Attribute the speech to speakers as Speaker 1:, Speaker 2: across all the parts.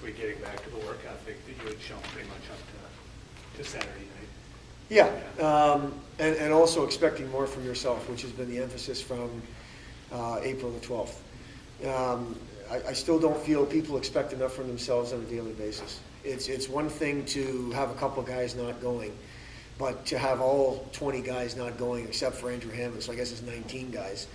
Speaker 1: basically getting back to the work ethic that you had shown pretty much up to Saturday night.
Speaker 2: Yeah, and also expecting more from yourself, which has been the emphasis from April the 12th. I still don't feel people expect enough from themselves on a daily basis. It's one thing to have a couple guys not going, but to have all 20 guys not going, except for Andrew Hammond, so I guess it's 19 guys,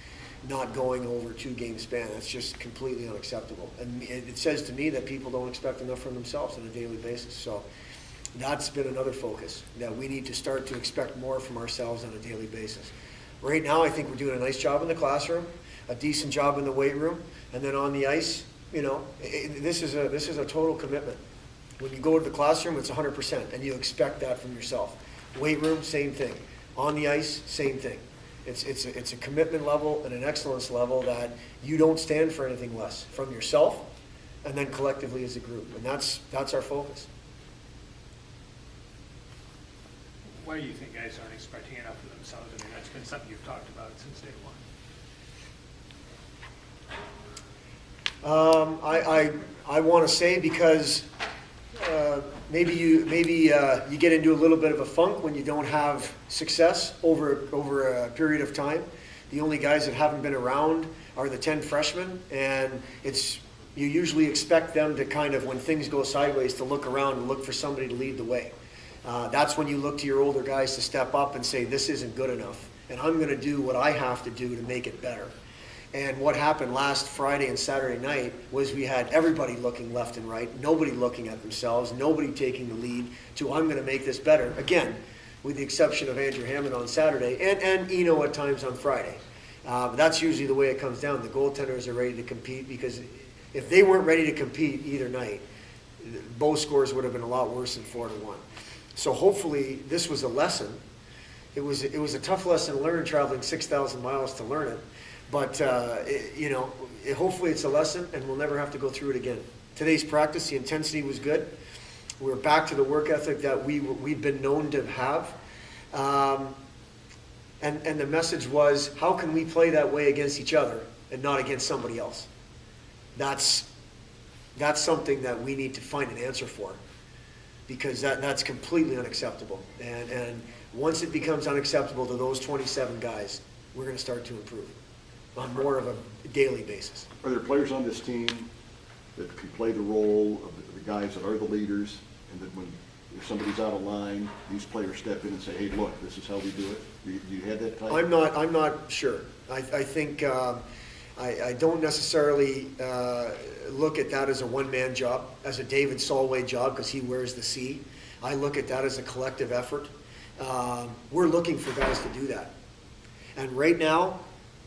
Speaker 2: not going over a 2-game span, that's just completely unacceptable. And it says to me that people don't expect enough from themselves on a daily basis. So that's been another focus, that we need to start to expect more from ourselves on a daily basis. Right now, I think we're doing a nice job in the classroom, a decent job in the weight room, and then on the ice, you know, this is a total commitment. When you go to the classroom, it's 100%, and you expect that from yourself. Weight room, same thing. On the ice, same thing. It's a commitment level and an excellence level that you don't stand for anything less from yourself, and then collectively as a group, and that's our focus.
Speaker 1: Why do you think guys aren't expecting enough of themselves? I mean, that's been something you've talked about since day one.
Speaker 2: I want to say because maybe you get into a little bit of a funk when you don't have success over a period of time. The only guys that haven't been around are the 10 freshmen, and you usually expect them to kind of, when things go sideways, to look around and look for somebody to lead the way. That's when you look to your older guys to step up and say, this isn't good enough, and I'm going to do what I have to do to make it better. And what happened last Friday and Saturday night was we had everybody looking left and right, nobody looking at themselves, nobody taking the lead to, I'm going to make this better. Again, with the exception of Andrew Hammond on Saturday and Eno at times on Friday. But that's usually the way it comes down. The goaltenders are ready to compete, because if they weren't ready to compete either night, both scores would have been a lot worse than 4-1. So hopefully this was a lesson. It was a tough lesson learned, traveling 6,000 miles to learn it. But, hopefully it's a lesson, and we'll never have to go through it again. Today's practice, the intensity was good. We're back to the work ethic that we've been known to have. And the message was, how can we play that way against each other and not against somebody else? That's something that we need to find an answer for, because that's completely unacceptable. And once it becomes unacceptable to those 27 guys, we're going to start to improve on more of a daily basis.
Speaker 3: Are there players on this team that can play the role of the guys that are the leaders, and that if somebody's out of line, these players step in and say, hey, look, this is how we do it? Do you have that type?
Speaker 2: I'm not sure. I think I don't necessarily look at that as a one-man job, as a David Solway job, because he wears the C. I look at that as a collective effort. We're looking for guys to do that. And right now,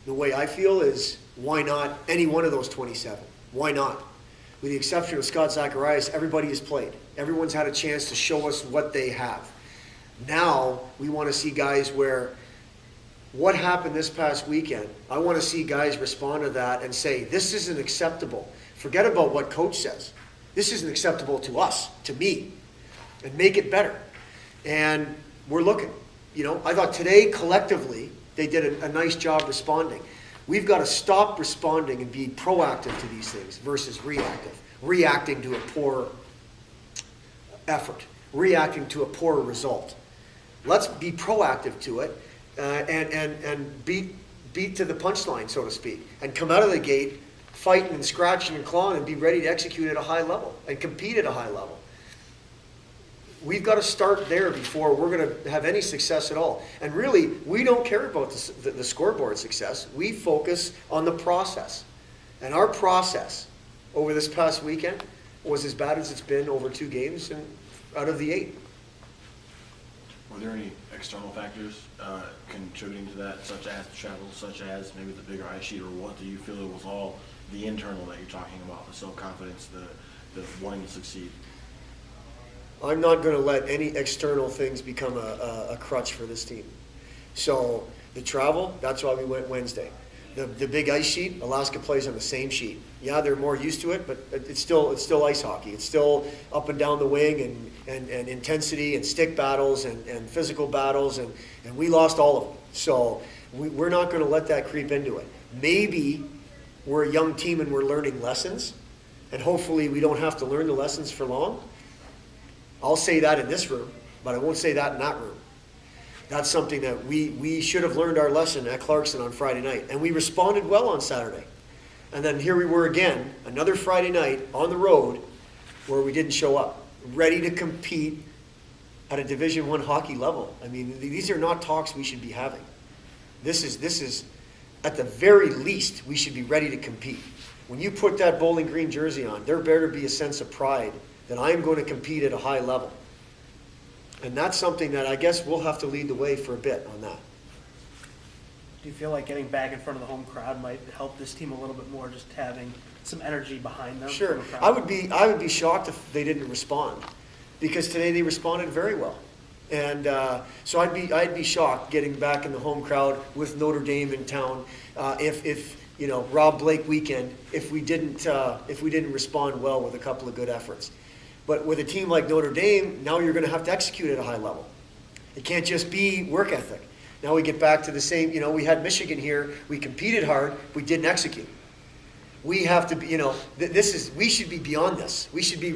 Speaker 2: the way I feel is, why not any one of those 27? Why not? With the exception of Scott Zacharias, everybody has played. Everyone's had a chance to show us what they have. Now, we want to see guys where, what happened this past weekend, I want to see guys respond to that and say, this isn't acceptable. Forget about what coach says. This isn't acceptable to us, to me, and make it better. And we're looking. I thought today, collectively, they did a nice job responding. We've got to stop responding and be proactive to these things versus reactive. Reacting to a poor effort. Reacting to a poor result. Let's be proactive to it and beat to the punchline, so to speak. And come out of the gate fighting and scratching and clawing and be ready to execute at a high level and compete at a high level. We've got to start there before we're going to have any success at all. And really, we don't care about the scoreboard success. We focus on the process. And our process over this past weekend was as bad as it's been over 2 games and out of the 8.
Speaker 4: Were there any external factors contributing to that, such as the travel, such as maybe the bigger ice sheet, or what do you feel it was all the internal that you're talking about, the self-confidence, the wanting to succeed?
Speaker 2: I'm not going to let any external things become a crutch for this team. So the travel, that's why we went Wednesday. The big ice sheet, Alaska plays on the same sheet. Yeah, they're more used to it, but it's still ice hockey. It's still up and down the wing and intensity and stick battles and physical battles, and we lost all of them. So we're not going to let that creep into it. Maybe we're a young team and we're learning lessons, and hopefully we don't have to learn the lessons for long. I'll say that in this room, but I won't say that in that room. That's something that we should have learned our lesson at Clarkson on Friday night, and we responded well on Saturday. And then here we were again, another Friday night on the road where we didn't show up, ready to compete at a Division I hockey level. I mean, these are not talks we should be having. This is, at the very least, we should be ready to compete. When you put that Bowling Green jersey on, there better be a sense of pride that I am going to compete at a high level. And that's something that I guess we'll have to lead the way for a bit on that.
Speaker 5: Do you feel like getting back in front of the home crowd might help this team a little bit more, just having some energy behind them?
Speaker 2: Sure.
Speaker 5: from the crowd?
Speaker 2: I would be shocked if they didn't respond, because today they responded very well. And so I'd be shocked getting back in the home crowd with Notre Dame in town if you know, Rob Blake weekend, if we didn't respond well with a couple of good efforts. But with a team like Notre Dame, now you're going to have to execute at a high level. It can't just be work ethic. Now we get back to the same, you know, we had Michigan here, we competed hard, we didn't execute. We have to be, you know, we should be beyond this. We should be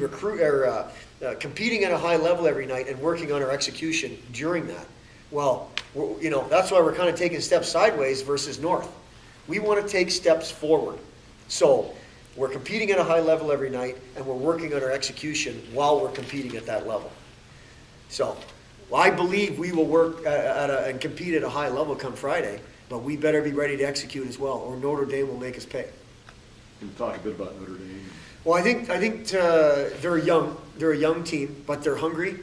Speaker 2: competing at a high level every night and working on our execution during that. Well, you know, that's why we're kind of taking steps sideways versus north. We want to take steps forward. So we're competing at a high level every night, and we're working on our execution while we're competing at that level. So I believe we will work and compete at a high level come Friday, but we better be ready to execute as well, or Notre Dame will make us pay.
Speaker 3: Can you talk a bit about Notre Dame?
Speaker 2: Well, I think they're young. They're a young team, but they're hungry.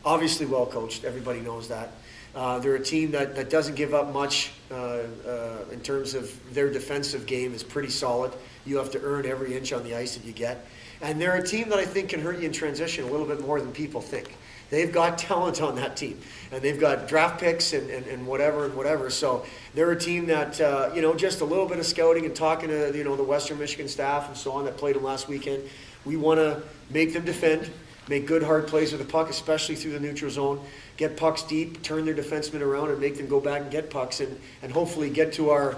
Speaker 2: Obviously, well coached. Everybody knows that. They're a team that doesn't give up much in terms of their defensive game is pretty solid. You have to earn every inch on the ice that you get. And they're a team that I think can hurt you in transition a little bit more than people think. They've got talent on that team, and they've got draft picks and whatever. So they're a team that, you know, just a little bit of scouting and talking to, you know, the Western Michigan staff and so on that played them last weekend. We want to make them defend, make good hard plays with the puck, especially through the neutral zone, get pucks deep, turn their defensemen around and make them go back and get pucks, and hopefully get to our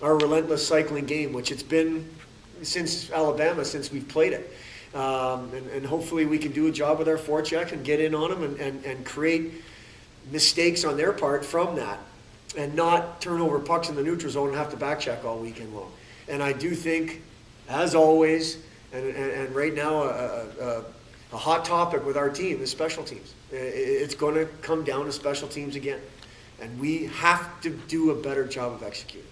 Speaker 2: relentless cycling game, which it's been since Alabama, since we've played it. And hopefully we can do a job with our forecheck and get in on them and create mistakes on their part from that, and not turn over pucks in the neutral zone and have to back check all weekend long. And I do think, as always, and right now a hot topic with our team is special teams. It's going to come down to special teams again, and we have to do a better job of executing.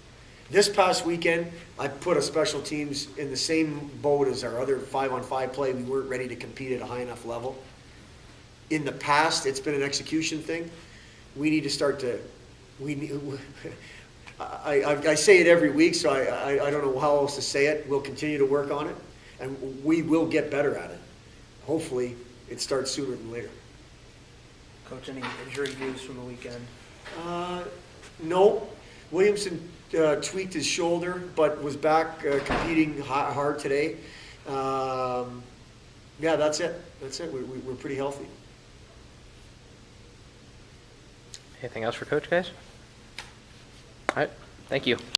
Speaker 2: This past weekend, I put a special teams in the same boat as our other 5-on-5 play. We weren't ready to compete at a high enough level. In the past, it's been an execution thing. We need to start to, I say it every week, so I don't know how else to say it. We'll continue to work on it, and we will get better at it. Hopefully, it starts sooner than later.
Speaker 5: Coach, any injury news from the weekend?
Speaker 2: No. Williamson tweaked his shoulder, but was back competing hard today. Yeah, that's it. That's it. We're pretty healthy.
Speaker 6: Anything else for Coach, guys? All right. Thank you.